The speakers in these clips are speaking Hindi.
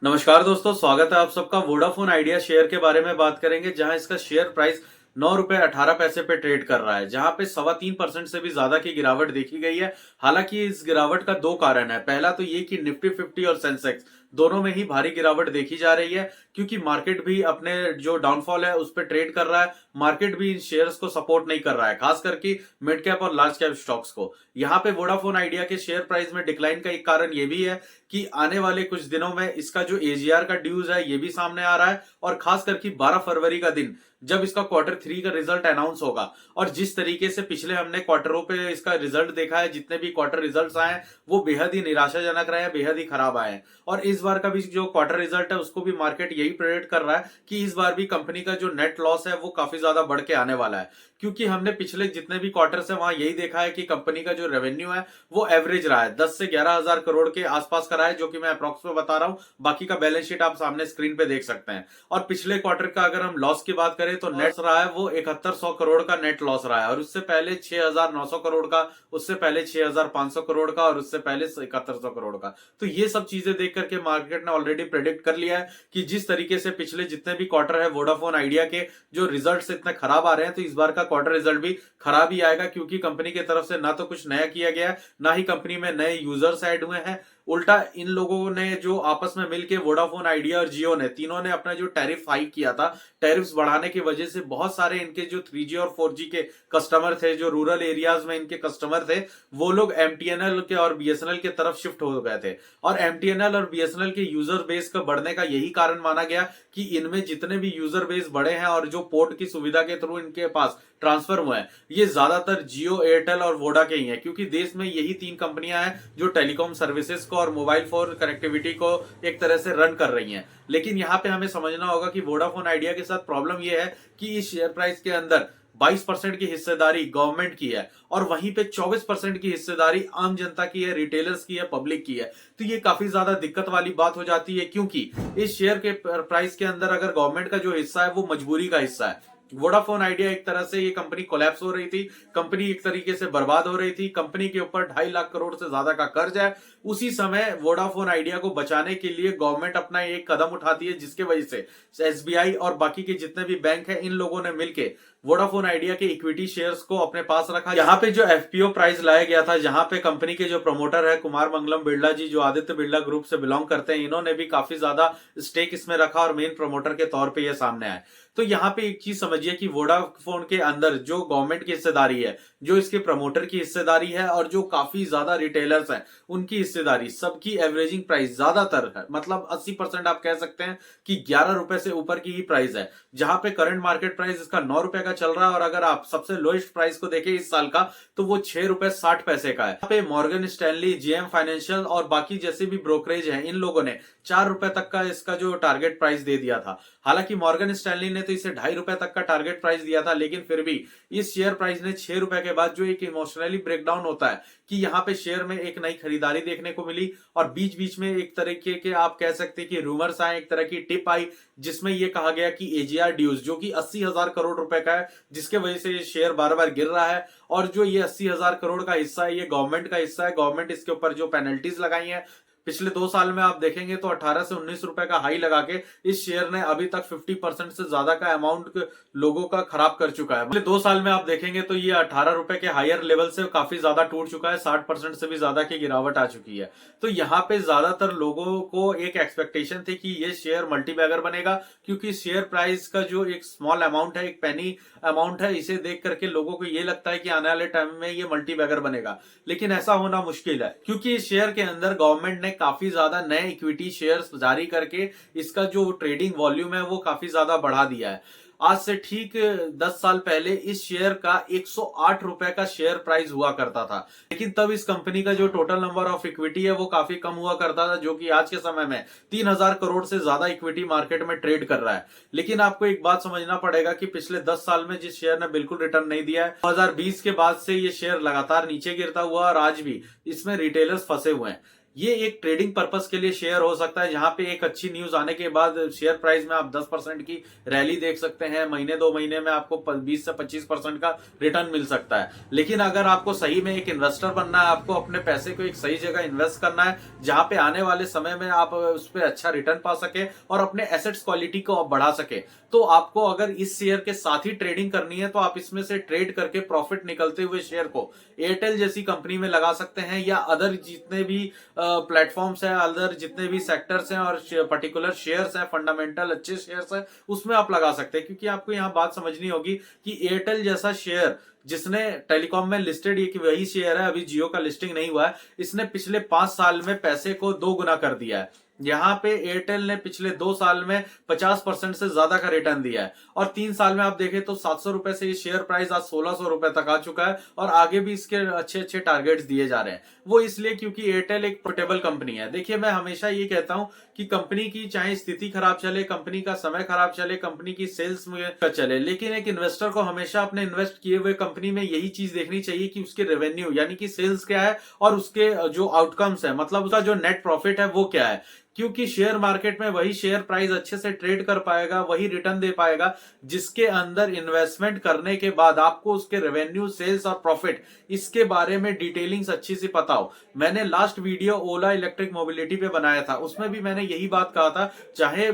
नमस्कार दोस्तों, स्वागत है आप सबका। वोडाफोन आइडिया शेयर के बारे में बात करेंगे, जहां इसका शेयर प्राइस 9 रुपए 18 पैसे पे ट्रेड कर रहा है, जहां पे 3.25% से भी ज्यादा की गिरावट देखी गई है। हालांकि इस गिरावट का दो कारण है। पहला तो ये कि निफ्टी 50 और सेंसेक्स दोनों में ही भारी गिरावट देखी जा रही है, क्योंकि मार्केट भी अपने जो डाउनफॉल है उस पर ट्रेड कर रहा है। मार्केट भी इन शेयर्स को सपोर्ट नहीं कर रहा है, खास करके मिड कैप और लार्ज कैप स्टॉक्स को। यहाँ पे वोडाफोन आइडिया के शेयर प्राइस में डिक्लाइन का एक कारण ये भी है कि आने वाले कुछ दिनों में इसका जो एजीआर का ड्यूज है ये भी सामने आ रहा है, और खास करके 12 फरवरी का दिन जब इसका Q3 का रिजल्ट अनाउंस होगा। और जिस तरीके से पिछले हमने क्वार्टरों पे इसका रिजल्ट देखा है, जितने भी क्वार्टर रिजल्ट्स आए हैं वो बेहद ही निराशाजनक रहे हैं, बेहद ही खराब आए हैं। और इस बार का भी जो क्वार्टर रिजल्ट है उसको भी मार्केट यही प्रेडिक्ट कर रहा है कि इस बार भी कंपनी का जो नेट लॉस है वो काफी ज्यादा बढ़ के आने वाला है। क्योंकि हमने पिछले जितने भी क्वार्टर्स है वहां यही देखा है कि कंपनी का जो रेवेन्यू है वो एवरेज रहा है, 10 से 11 हजार करोड़ के आसपास का रहा है, जो कि मैं अप्रॉक्स में बता रहा हूं। बाकी का बैलेंस शीट आप सामने स्क्रीन पे देख सकते हैं। और पिछले क्वार्टर का अगर हम लॉस की बात करें तो नेट रहा है वो 7100 करोड़ का नेट लॉस रहा है, और उससे पहले 6900 करोड़ का, उससे पहले 6500 करोड़ का, और उससे पहले 7100 करोड़ का। तो ये सब चीजें देख करके मार्केट ने ऑलरेडी प्रेडिक्ट कर लिया है कि जिस तरीके से पिछले जितने भी क्वार्टर है वोडाफोन आइडिया के जो रिजल्ट्स इतने खराब आ रहे हैं, तो इस बार का क्वार्टर रिजल्ट भी खराब ही आएगा। क्योंकि कंपनी की तरफ से ना तो कुछ नया किया गया है, ना ही कंपनी में नए यूजर्स ऐड हुए हैं। उल्टा इन लोगों ने जो आपस में मिलकर वोडाफोन आइडिया और जियो ने तीनों ने अपना जो टैरिफ हाइक किया था, टैरिफ्स बढ़ाने की वजह से बहुत सारे इनके जो 3G और 4G के कस्टमर थे, जो रूरल एरियाज में इनके कस्टमर थे, वो लोग एमटीएनएल के और बीएसएनएल की तरफ शिफ्ट हो गए थे। और एमटीएनएल और बीएसएनएल के यूजर बेस का बढ़ने का यही कारण माना गया कि इनमें जितने भी यूजर बेस बढ़े हैं और जो पोर्ट की सुविधा के थ्रू इनके पास ट्रांसफर हुए हैं, ये ज्यादातर जियो, एयरटेल और वोडा के ही हैं। क्योंकि देश में यही तीन कंपनियां हैं जो टेलीकॉम सर्विसेज को और मोबाइल फोन कनेक्टिविटी को एक तरह से रन कर रही हैं। लेकिन यहाँ पे हमें समझना होगा कि वोडाफोन आइडिया के साथ प्रॉब्लम यह है कि इस शेयर प्राइस के अंदर 22% की हिस्सेदारी गवर्नमेंट की है, और वहीं पे 24% की हिस्सेदारी आम जनता की है, रिटेलर्स की है, पब्लिक की है। तो ये काफी ज्यादा दिक्कत वाली बात हो जाती है, क्योंकि इस शेयर के प्राइस के अंदर अगर गवर्नमेंट का जो हिस्सा है वो मजबूरी का हिस्सा है। वोडाफोन आइडिया एक तरह से ये कंपनी कोलैप्स हो रही थी, कंपनी एक तरीके से बर्बाद हो रही थी, कंपनी के ऊपर 2.5 लाख करोड़ से ज्यादा का कर्ज है। उसी समय वोडाफोन आइडिया को बचाने के लिए गवर्नमेंट अपना एक कदम उठाती है, जिसके वजह से एसबीआई और बाकी के जितने भी बैंक है इन लोगों ने मिलकर वोडाफोन आइडिया के इक्विटी शेयर्स को अपने पास रखा। यहाँ पे जो एफपीओ प्राइस लाया गया था, जहां पे कंपनी के जो प्रमोटर है कुमार मंगलम बिरला जी, जो आदित्य बिरला ग्रुप से बिलोंग करते हैं, इन्होंने भी काफी ज्यादा स्टेक इसमें रखा और मेन प्रमोटर के तौर पे ये सामने आए। तो यहाँ पे एक चीज समझिए कि वोडाफोन के अंदर जो गवर्नमेंट की हिस्सेदारी है, जो इसके प्रमोटर की हिस्सेदारी है, और जो काफी ज्यादा रिटेलर्स हैं उनकी हिस्सेदारी, सबकी एवरेजिंग प्राइस ज्यादातर है, मतलब 80% आप कह सकते हैं कि 11 रुपए से ऊपर की ही प्राइस है। जहां पे करंट मार्केट प्राइस इसका 9 रुपए का चल रहा है, और अगर आप सबसे लोएस्ट प्राइस को देखें इस साल का, तो वो 6 रुपए 60 पैसे का है। यहाँ पे मॉर्गन स्टैनली, जेएम फाइनेंशियल और बाकी जैसे भी ब्रोकरेज हैं, इन लोगों ने 4 रुपए तक का इसका जो टारगेट प्राइस दे दिया था। हालांकि मॉर्गन स्टैनली ने तो इसे 2.5 रुपए तक का टारगेट प्राइस दिया था, लेकिन फिर भी इस शेयर प्राइस ने 6 रुपए के बाद जो एक इमोशनली ब्रेकडाउन होता है कि यहाँ पे शेयर में एक नई खरीदारी देखने को मिली, और बीच बीच में एक तरीके के आप कह सकते हैं कि रूमर्स आए, एक तरह की टिप आई, जिसमें यह कहा गया कि एजीआर ड्यूज जो कि 80,000 करोड़ रुपए का है, जिसके वजह से ये शेयर बार बार गिर रहा है। और जो ये 80,000 करोड़ का हिस्सा है ये गवर्नमेंट का हिस्सा है। गवर्नमेंट इसके ऊपर जो पेनल्टीज लगाई है, पिछले 2 साल में आप देखेंगे तो 18 से 19 रुपए का हाई लगा के इस शेयर ने अभी तक 50% से ज्यादा का अमाउंट लोगों का खराब कर चुका है। पिछले 2 साल में आप देखेंगे तो ये 18 रुपए के हायर लेवल से काफी ज्यादा टूट चुका है, 60% से भी ज्यादा की गिरावट आ चुकी है। तो यहाँ पे ज्यादातर लोगों को एक एक्सपेक्टेशन थी कि ये शेयर मल्टीबैगर बनेगा, क्योंकि शेयर प्राइस का जो एक स्मॉल अमाउंट है, एक पेनी अमाउंट है, इसे देख करके लोगों को ये लगता है कि आने वाले टाइम में ये मल्टीबैगर बनेगा। लेकिन ऐसा होना मुश्किल है, क्योंकि इस शेयर के अंदर गवर्नमेंट ने काफी ज्यादा नए इक्विटी शेयर्स जारी करके इसका जो ट्रेडिंग वॉल्यूम है वो काफी ज्यादा बढ़ा दिया है। आज से ठीक 10 साल पहले इस शेयर का 108 रुपए का शेयर प्राइस हुआ करता था, लेकिन तब इस कंपनी का जो टोटल नंबर ऑफ इक्विटी है वो काफी कम हुआ करता था, जो कि आज के समय में 3000 करोड़ से ज्यादा इक्विटी मार्केट में ट्रेड कर रहा है। लेकिन आपको एक बात समझना पड़ेगा कि पिछले 10 साल में जिस शेयर ने बिल्कुल रिटर्न नहीं दिया है, 2020 के बाद से ये शेयर लगातार नीचे गिरता हुआ, और आज भी इसमें रिटेलर्स फंसे हुए हैं। ये एक ट्रेडिंग पर्पस के लिए शेयर हो सकता है, जहां पे एक अच्छी न्यूज आने के बाद शेयर प्राइस में आप 10% की रैली देख सकते हैं। महीने 2 महीने में आपको 20 से 25% का रिटर्न मिल सकता है। लेकिन अगर आपको सही में एक इन्वेस्टर बनना है, आपको अपने पैसे को एक सही जगह इन्वेस्ट करना है जहां पे आने वाले समय में आप उस पर अच्छा रिटर्न पा सके और अपने एसेट्स क्वालिटी को आप बढ़ा सके, तो आपको अगर इस शेयर के साथ ही ट्रेडिंग करनी है तो आप इसमें से ट्रेड करके प्रॉफिट निकलते हुए शेयर को एयरटेल जैसी कंपनी में लगा सकते हैं, या अदर जितने भी प्लेटफॉर्म्स हैं, अदर जितने भी सेक्टर्स हैं और पर्टिकुलर शेयर्स हैं, फंडामेंटल अच्छे शेयर्स हैं, उसमें आप लगा सकते हैं। क्योंकि आपको यहाँ बात समझनी होगी कि एयरटेल जैसा शेयर जिसने टेलीकॉम में लिस्टेड, ये कि वही शेयर है, अभी जियो का लिस्टिंग नहीं हुआ है, इसने पिछले 5 साल में पैसे को 2 गुना कर दिया है। यहाँ पे एयरटेल ने पिछले 2 साल में 50% से ज्यादा का रिटर्न दिया है, और 3 साल में आप देखें तो 700 रुपए से ये शेयर प्राइस आज 1600 रुपए तक आ चुका है, और आगे भी इसके अच्छे अच्छे टारगेट्स दिए जा रहे हैं। वो इसलिए क्योंकि एयरटेल एक प्रोफिटेबल कंपनी है। देखिए, मैं हमेशा ये कहता हूं कि कंपनी की चाहे स्थिति खराब चले, कंपनी का समय खराब चले, कंपनी की सेल्स में चले, लेकिन एक इन्वेस्टर को हमेशा अपने इन्वेस्ट किए हुए कंपनी में यही चीज देखनी चाहिए कि उसके रेवेन्यू यानी कि सेल्स क्या है, और उसके जो आउटकम्स है, मतलब उसका जो नेट प्रॉफिट है वो क्या है। क्योंकि शेयर मार्केट में वही शेयर प्राइस अच्छे से ट्रेड कर पाएगा, वही रिटर्न दे पाएगा जिसके अंदर इन्वेस्टमेंट करने के बाद आपको उसके रेवेन्यू, सेल्स और प्रॉफिट इसके बारे में डिटेलिंग्स अच्छी सी पता हो। मैंने लास्ट वीडियो ओला इलेक्ट्रिक मोबिलिटी पे बनाया था, उसमें भी मैंने यही बात कहा था, चाहे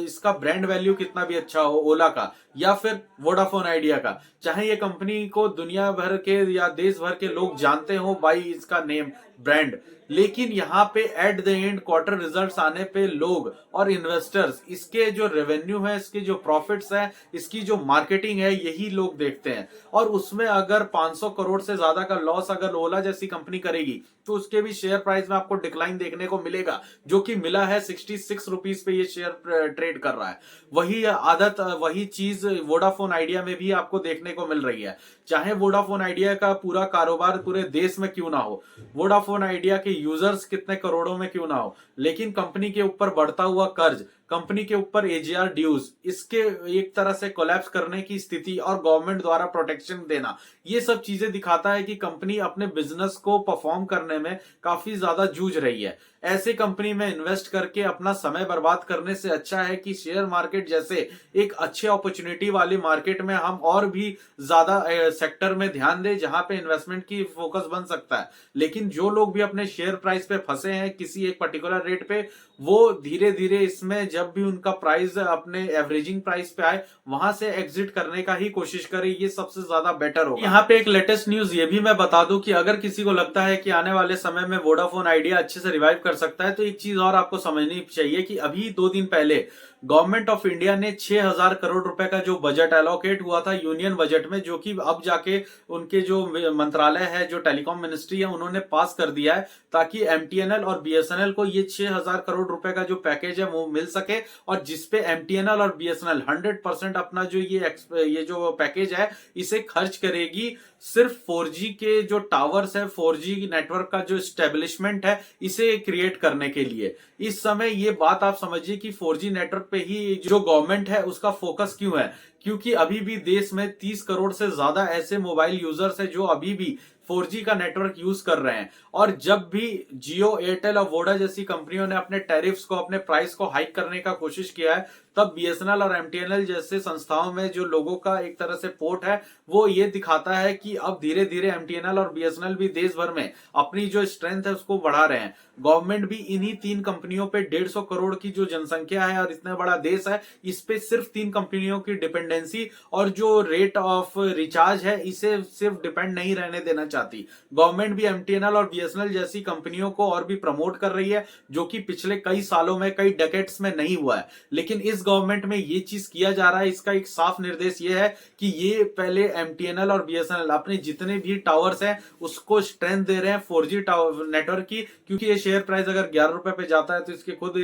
इसका ब्रांड वैल्यू कितना भी अच्छा हो ओला का या फिर वोडाफोन आइडिया का, चाहे ये कंपनी को दुनिया भर के या देश भर के लोग जानते हो बाई इसका नेम, ब्रांड, लेकिन यहाँ पे at the end quarter results आने पे लोग और इन्वेस्टर्स इसके जो रेवेन्यू है, इसके जो प्रॉफिट्स है, इसकी जो मार्केटिंग है, यही लोग देखते हैं। और उसमें अगर 500 करोड़ से ज्यादा का लॉस अगर ओला जैसी कंपनी करेगी तो उसके भी शेयर प्राइस में आपको डिक्लाइन देखने को मिलेगा, जो कि मिला है 66 रुपीज पे ये शेयर ट्रेड कर रहा है। वही आदत, वही चीज वोडाफोन आइडिया में भी आपको देखने को मिल रही है। चाहे वोडाफोन आइडिया का पूरा कारोबार पूरे देश में क्यों ना हो, वोडाफोन आइडिया के यूजर्स कितने करोड़ों में क्यों ना हो, लेकिन कंपनी के ऊपर बढ़ता हुआ कर्ज, कंपनी के ऊपर एजीआर ड्यूज, इसके एक तरह से कोलैप्स करने की स्थिति और गवर्नमेंट द्वारा प्रोटेक्शन देना, ये सब चीजें दिखाता है कि कंपनी अपने बिजनेस को परफॉर्म करने में काफी ज्यादा जूझ रही है। ऐसे कंपनी में इन्वेस्ट करके अपना समय बर्बाद करने से अच्छा है कि शेयर मार्केट जैसे एक अच्छे अपॉर्चुनिटी वाली मार्केट में हम और भी ज्यादा सेक्टर में ध्यान दें जहां पे इन्वेस्टमेंट की फोकस बन सकता है। लेकिन जो लोग भी अपने शेयर प्राइस पे फंसे हैं किसी एक पर्टिकुलर रेट पे, वो धीरे धीरे इसमें जब भी उनका प्राइस अपने एवरेजिंग प्राइस पे आए वहां से एग्जिट करने का ही कोशिश करें, ये सबसे ज्यादा बेटर होगा। यहाँ पे एक लेटेस्ट न्यूज ये भी मैं बता दूं कि अगर किसी को लगता है कि आने वाले समय में वोडाफोन आइडिया अच्छे से रिवाइव कर सकता है, तो एक चीज और आपको समझनी चाहिए कि अभी 2 दिन पहले गवर्नमेंट ऑफ इंडिया ने 6000 करोड़ रुपए का जो बजट एलोकेट हुआ था यूनियन बजट में, जो कि अब जाके उनके जो मंत्रालय है, जो टेलीकॉम मिनिस्ट्री है, उन्होंने पास कर दिया है ताकि एमटीएनएल और बीएसएनएल को ये 6000 करोड़ रुपए का जो पैकेज है वो मिल सके, और जिसपे एमटीएनएल और बीएसएनएल 100% अपना जो ये जो पैकेज है इसे खर्च करेगी सिर्फ 4G के जो टावर्स है, 4G नेटवर्क का जो स्टेब्लिशमेंट है, इसे क्रिएट करने के लिए। इस समय ये बात आप समझिए कि 4G नेटवर्क पे ही जो गवर्नमेंट है उसका फोकस क्यों है, क्योंकि अभी भी देश में 30 करोड़ से ज्यादा ऐसे मोबाइल यूजर्स है जो अभी भी 4G का नेटवर्क यूज कर रहे हैं। और जब भी जियो, एयरटेल और वोडा जैसी कंपनियों ने अपने टैरिफ्स को, अपने प्राइस को हाइक करने का कोशिश किया है, तब बीएसएनएल और एमटीएनएल जैसे संस्थाओं में जो लोगों का एक तरह से पोर्ट है, वो ये दिखाता है कि अब धीरे धीरे एमटीएनएल और बीएसएनएल भी देश भर में अपनी जो स्ट्रेंथ है उसको बढ़ा रहे हैं। गवर्नमेंट भी इन्हीं 3 कंपनियों पे 150 करोड़ की जो जनसंख्या है और इतना बड़ा देश है, इस पे सिर्फ 3 कंपनियों की डिपेंडेंसी और जो रेट ऑफ रिचार्ज है इसे सिर्फ डिपेंड नहीं रहने देना चाहती। गवर्नमेंट भी एमटीएनएल और बीएसएनएल जैसी कंपनियों को और भी प्रमोट कर रही है, जो कि पिछले कई सालों में, कई डेकेड्स में नहीं हुआ है। लेकिन इस गवर्नमेंट में ये चीज किया जा रहा है, इसका एक साफ निर्देश ये है कि ये पहले एमटीएनएल और बीएसएनएल अपने जितने भी टावर्स हैं उसको स्ट्रेंथ दे रहे हैं 4G टावर नेटवर्क की, क्योंकि ये शेयर प्राइस अगर 11 रुपए पे जाता है तो इसके खुद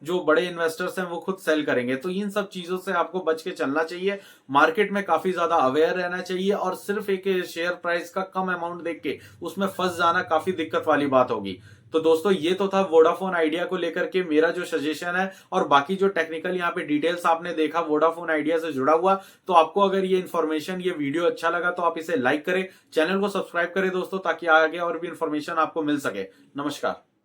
जो बड़े इन्वेस्टर्स हैं वो खुद सेल करेंगे। तो इन सब चीजों से आपको बच के चलना चाहिए, मार्केट में काफी ज्यादा अवेयर रहना चाहिए, और सिर्फ एक शेयर प्राइस का कम अमाउंट देख के उसमें फंस जाना काफी दिक्कत वाली बात होगी। तो दोस्तों, ये तो था वोडाफोन आइडिया को लेकर के मेरा जो सजेशन है, और बाकी जो टेक्निकल यहाँ पे डिटेल्स आपने देखा वोडाफोन आइडिया से जुड़ा हुआ, तो आपको अगर ये इन्फॉर्मेशन, ये वीडियो अच्छा लगा तो आप इसे लाइक करें, चैनल को सब्सक्राइब करें दोस्तों, ताकि आगे और भी इन्फॉर्मेशन आपको मिल सके। नमस्कार।